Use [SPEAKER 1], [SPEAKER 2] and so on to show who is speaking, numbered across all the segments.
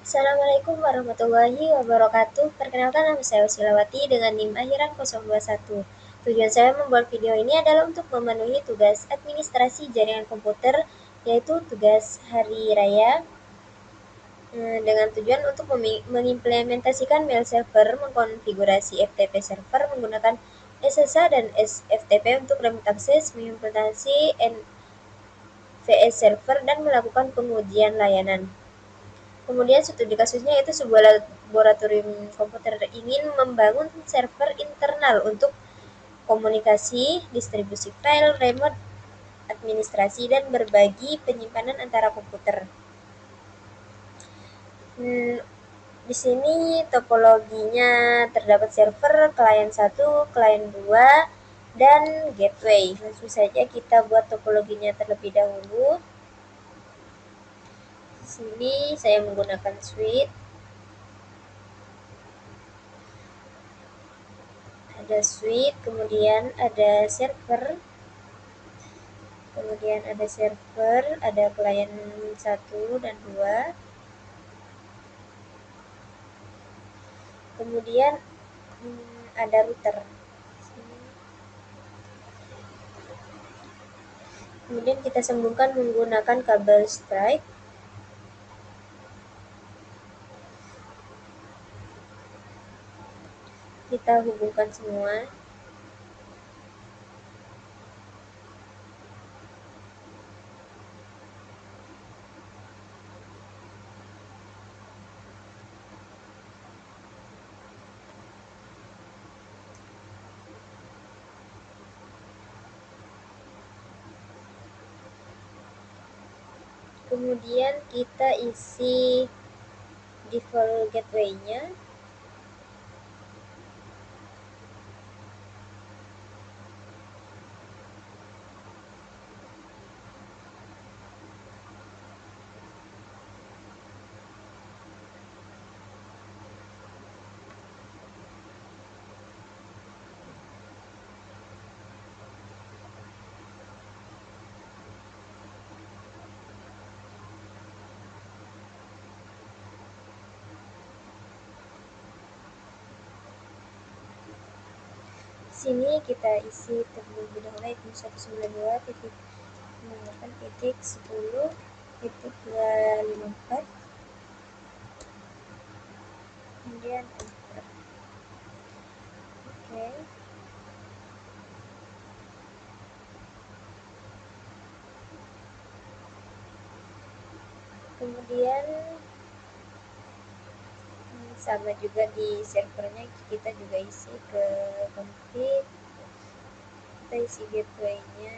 [SPEAKER 1] Assalamualaikum warahmatullahi wabarakatuh. Perkenalkan nama saya Silawati dengan NIM akhiran 021. Tujuan saya membuat video ini adalah untuk memenuhi tugas administrasi jaringan komputer, yaitu tugas hari raya, dengan tujuan untuk mengimplementasikan mail server, mengkonfigurasi FTP server menggunakan SSH dan FTP untuk remote access, mengimplementasi NVS server, dan melakukan pengujian layanan. Kemudian studi kasusnya itu sebuah laboratorium komputer ingin membangun server internal untuk komunikasi, distribusi file, remote administrasi, dan berbagi penyimpanan antara komputer. Di sini topologinya terdapat server, klien 1, klien 2, dan gateway. Langsung saja kita buat topologinya terlebih dahulu. Di sini saya menggunakan suite. Ada suite, kemudian ada server, ada klien 1 dan 2, kemudian ada router. Kemudian kita sambungkan menggunakan kabel strike. Kita hubungkan semua. Kemudian kita isi default gateway-nya. Sini kita isi terlebih dahulu itu 192.10.254, kemudian enter. Oke. Kemudian sama juga di servernya kita juga isi ke config, kita isi gateway-nya.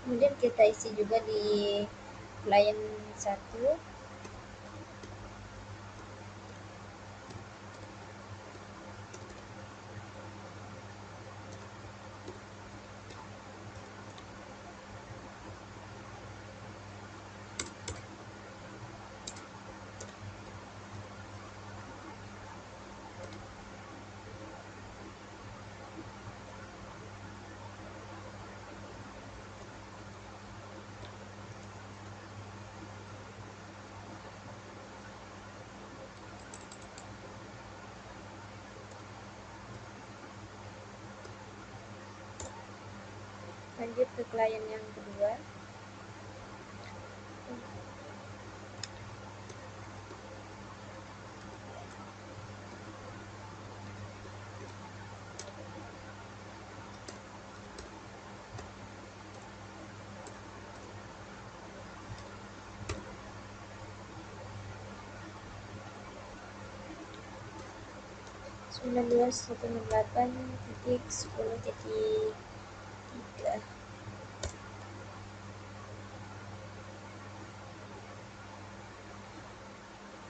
[SPEAKER 1] Kemudian kita isi juga di klien 1. Lanjut ke klien yang kedua. Sembilan dua satu enam delapan titik 10.3.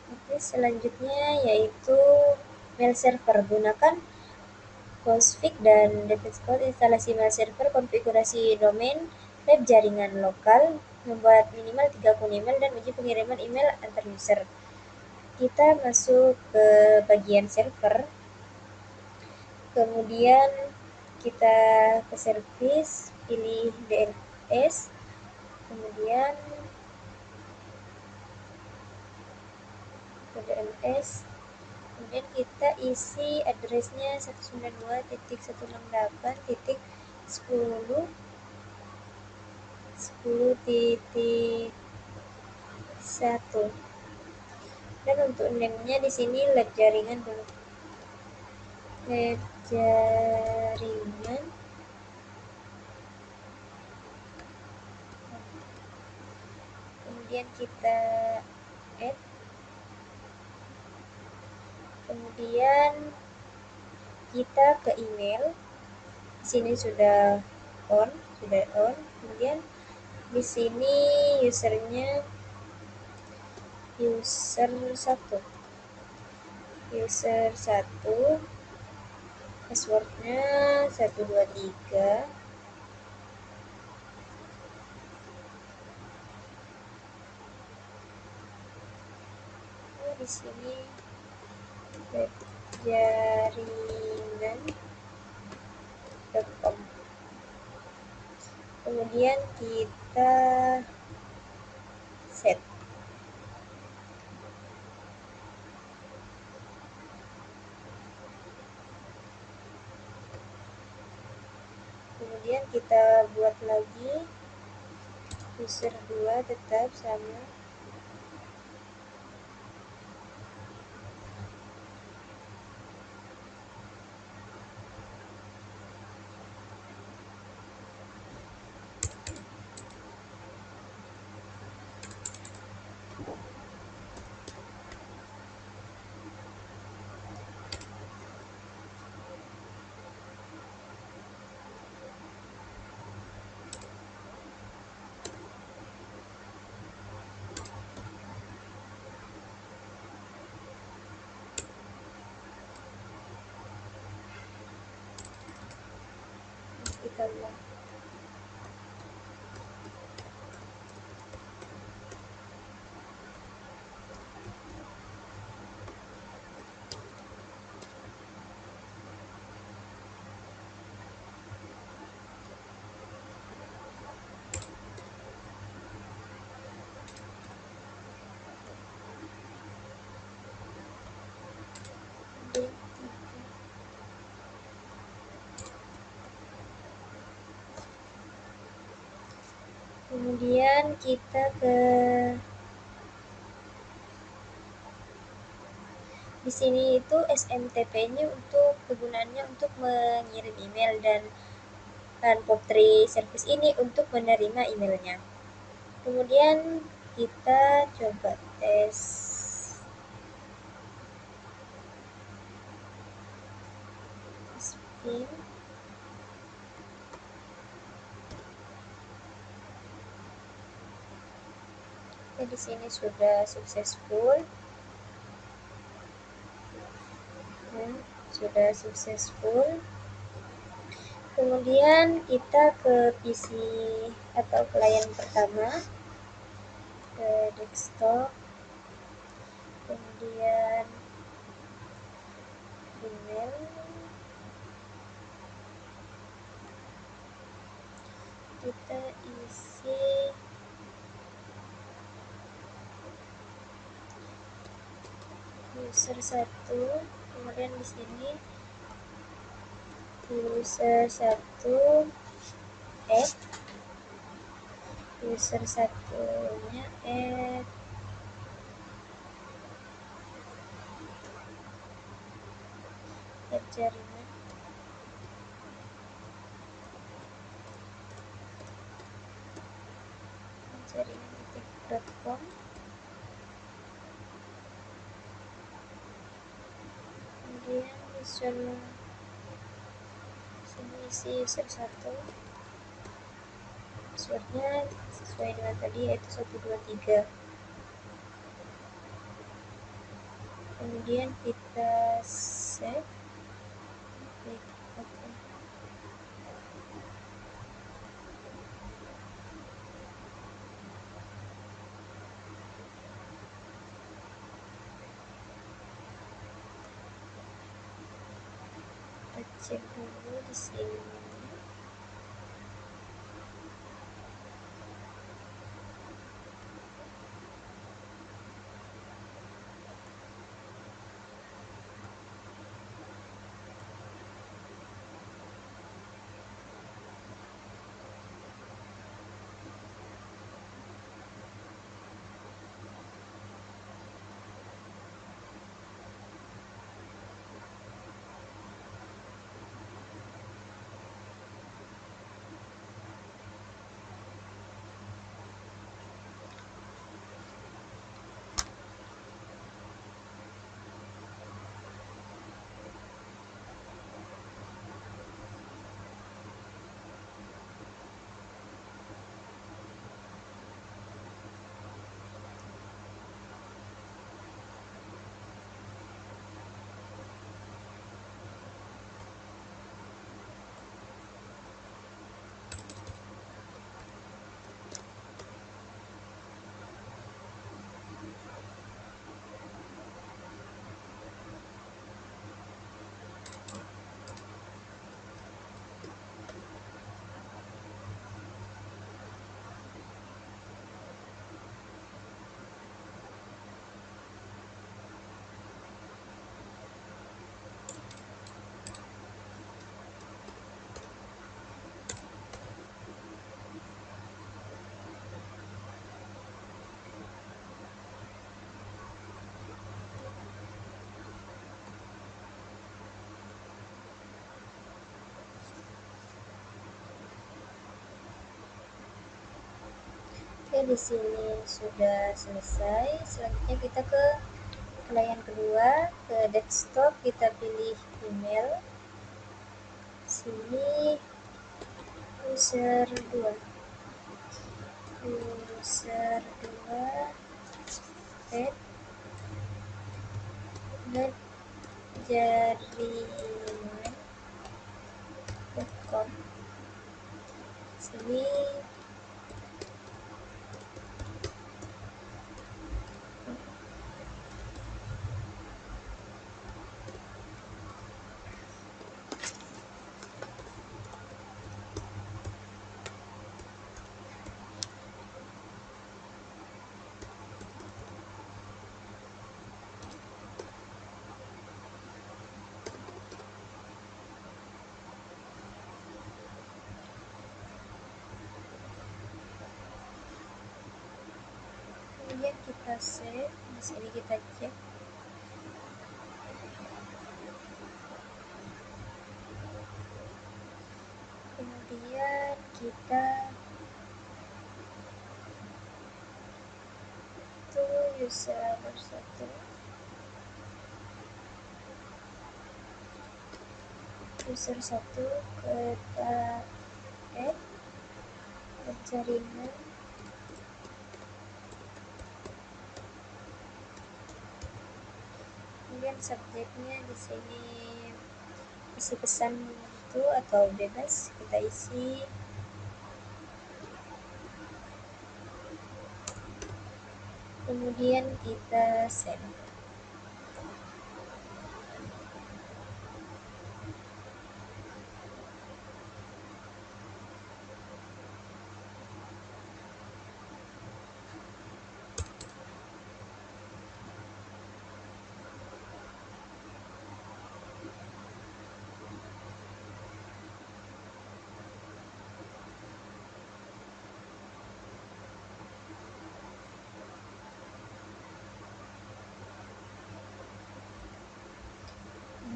[SPEAKER 1] Oke, selanjutnya yaitu mail server. Gunakan Postfix dan DevExport instalasi mail server, konfigurasi domain, web jaringan lokal, membuat minimal 3 akun email, dan uji pengiriman email antar user. Kita masuk ke bagian server, kemudian kita ke service, pilih DNS, kemudian ke DNS, kemudian kita isi addressnya 192.10.10.1. Dan untuk name-nya di sini lab jaringan dulu. Lab jaringan. Kemudian kita add. Kemudian kita ke email. Di sini sudah on. Kemudian di sini usernya user 1. Passwordnya 123. Di sini web jaringan.com. Kemudian kita set. Kemudian kita buat lagi user 2 tetap sama. Kita ulang. Kemudian kita ke di sini itu SMTP-nya untuk kegunaannya untuk mengirim email, dan POP3 service ini untuk menerima emailnya. Kemudian kita coba tes. Spin. Di sini sudah successful. Kemudian kita ke PC atau klien pertama, ke desktop, kemudian email, kita isi user 1, kemudian di sini user 1 add, user satunya add jaringan, jaringan.com, kemudian sini isi user 1, passwordnya sesuai dengan tadi yaitu 123. Kemudian kita save, klik open. Kita cek dulu di sini. Oke, di sini sudah selesai. Selanjutnya kita ke layan kedua, ke desktop, kita pilih email. Sini user 2, add jaringan.com. Sini kemudian kita save. Di sini kita cek. Kemudian kita user 1 kita add jaringan, kemudian subjeknya di sini isi pesan itu atau bebas kita isi, kemudian kita send.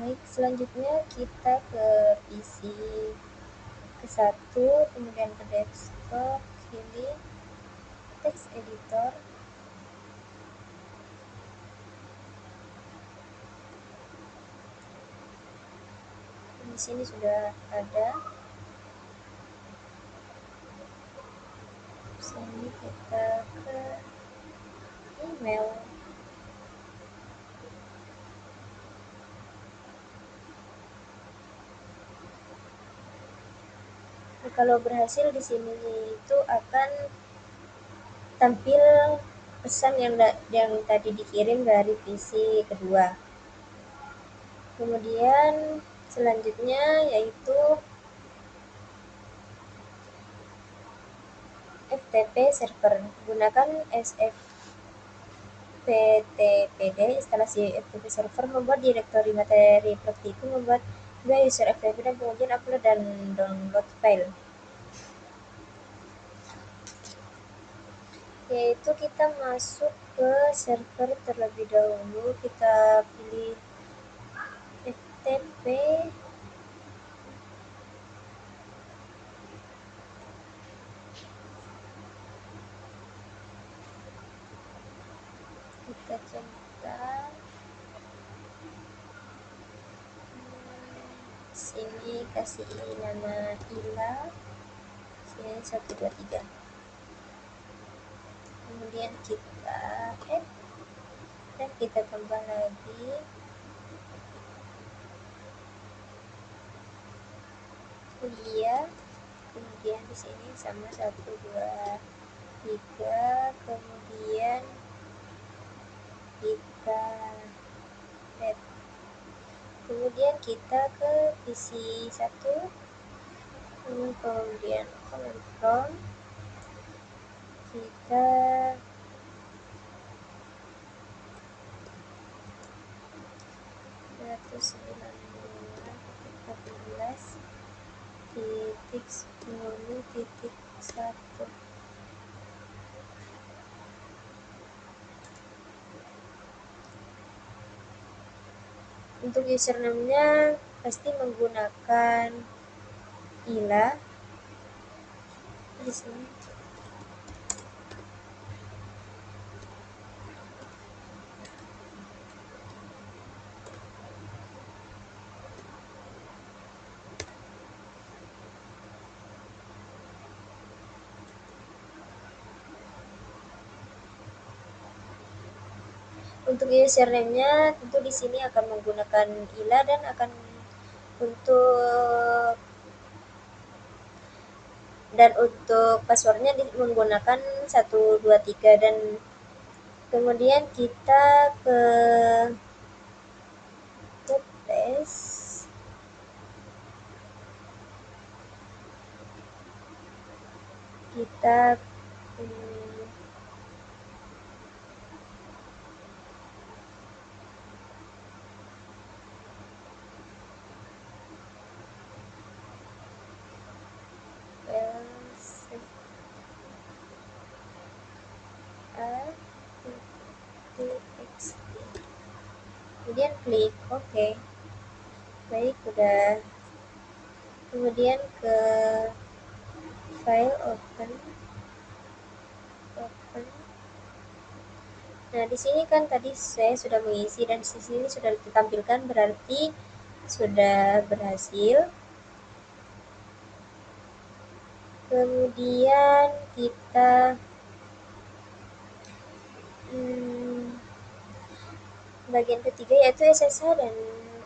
[SPEAKER 1] Baik, selanjutnya kita ke PC ke satu, kemudian ke desktop, pilih text editor. Di sini sudah ada. Sini kita ke email. Nah, kalau berhasil di sini itu akan tampil pesan yang tadi dikirim dari PC kedua. Kemudian selanjutnya yaitu FTP server. Gunakan SFTPD instalasi FTP server, membuat direktori materi praktikum, membuat dua user FTP dan pengujian upload dan download file. Yaitu kita masuk ke server terlebih dahulu, kita pilih FTP, kita centang sini, kasih nama ila, sini 123, kemudian kita add dan kita tambah lagi kuliah, kemudian di sini sama 123, kemudian kita add, kemudian kita ke PC 1, kemudian command prompt kita ratus 14.10.1. Untuk username-nya pasti menggunakan ila di sini. Untuk username-nya tentu di sini akan menggunakan ila dan akan untuk passwordnya menggunakan 123, dan kemudian kita ke paste, kita txt, kemudian klik OK. Baik, udah. Kemudian ke file, open. Nah, di sini kan tadi saya sudah mengisi dan di sini sudah ditampilkan, berarti sudah berhasil. Kemudian kita bagian ketiga yaitu SSH dan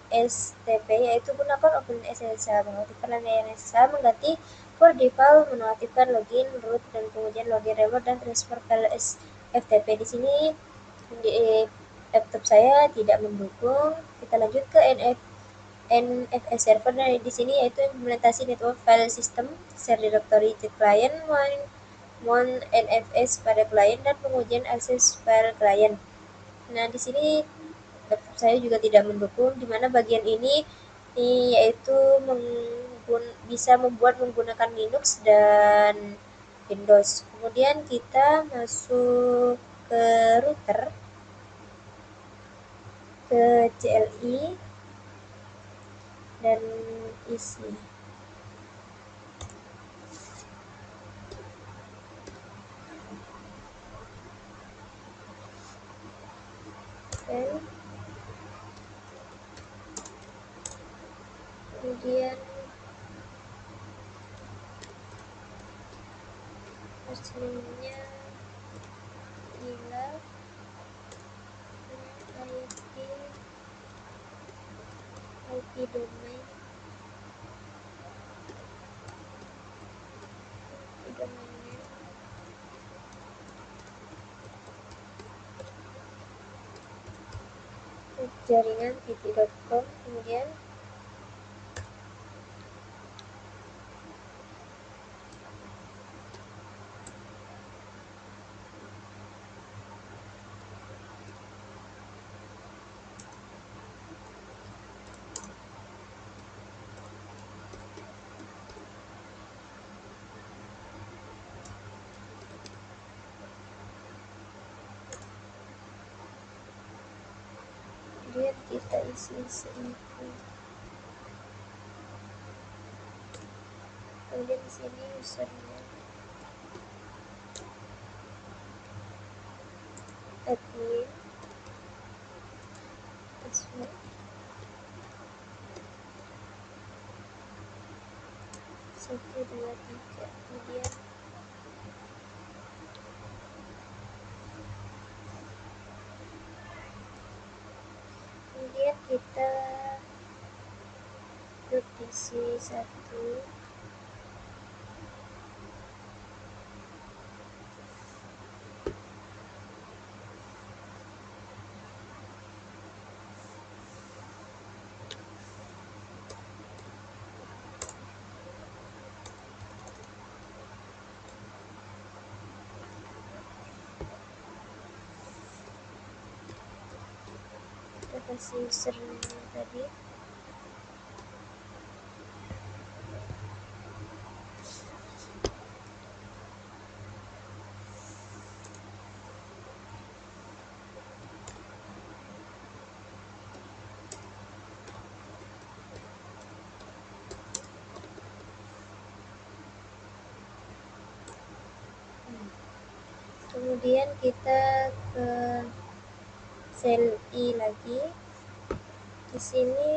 [SPEAKER 1] STP, yaitu gunakan OpenSSH mengaktifkan layanan SSH, mengganti for default, menonaktifkan login, root, dan pengujian login remote dan transfer file FTP. Di sini di laptop saya tidak mendukung. Kita lanjut ke NFS server. Nah, di sini yaitu implementasi network file system, share directory to client, mount NFS pada klien, dan pengujian akses file klien. Nah, di sini laptop saya juga tidak mendukung, di mana bagian ini yaitu bisa membuat menggunakan Linux dan Windows. Kemudian kita masuk ke router, ke CLI, dan isi. Dan kemudian username-nya Ila dengan IP domain name jaringan titik.com. Kemudian kita isi seinfo. Kemudian di sini username admin, password 123. Kemudian kita klik isi 1. Kita kasih username tadi. Kemudian kita ke sel I lagi. Di sini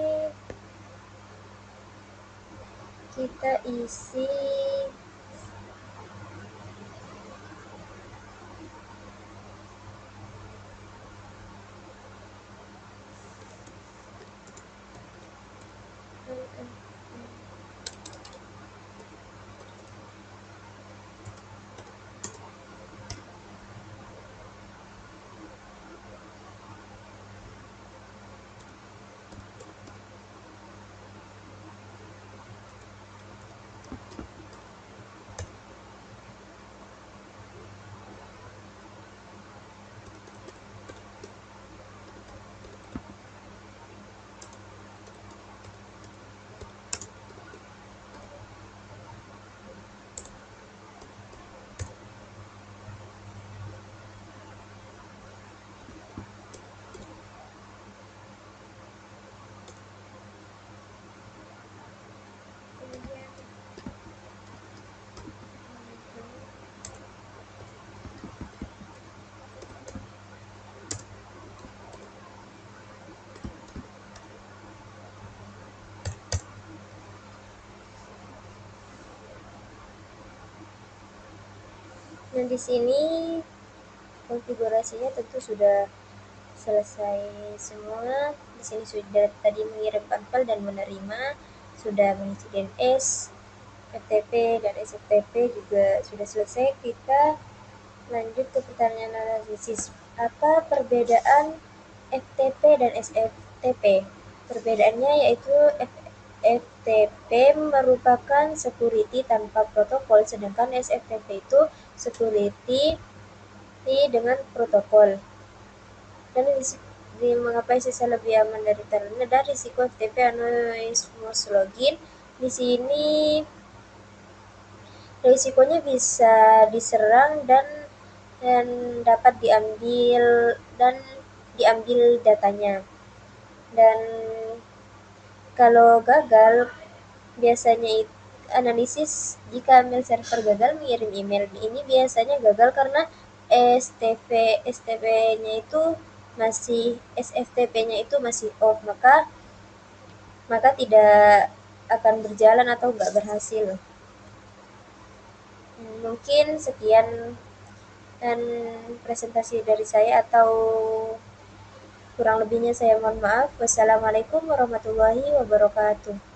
[SPEAKER 1] kita isi dan di sini konfigurasinya tentu sudah selesai semua. Di sini sudah tadi mengirimkan file dan menerima, sudah mengisi DNS, FTP dan SFTP juga sudah selesai. Kita lanjut ke pertanyaan analisis. Apa perbedaan FTP dan SFTP? Perbedaannya yaitu FTP merupakan security tanpa protokol, sedangkan SFTP itu security dengan protokol. Dan mengapa sisa lebih aman dari terlena dan risiko FTP anonymous login. Di sini risikonya bisa diserang dan dapat diambil datanya. Dan Kalau gagal, biasanya analisis jika mail server gagal mengirim email ini biasanya gagal karena STP-nya itu masih SFTP-nya itu masih off, maka tidak akan berjalan atau nggak berhasil. Mungkin sekian dan presentasi dari saya, atau kurang lebihnya saya mohon maaf. Wassalamualaikum warahmatullahi wabarakatuh.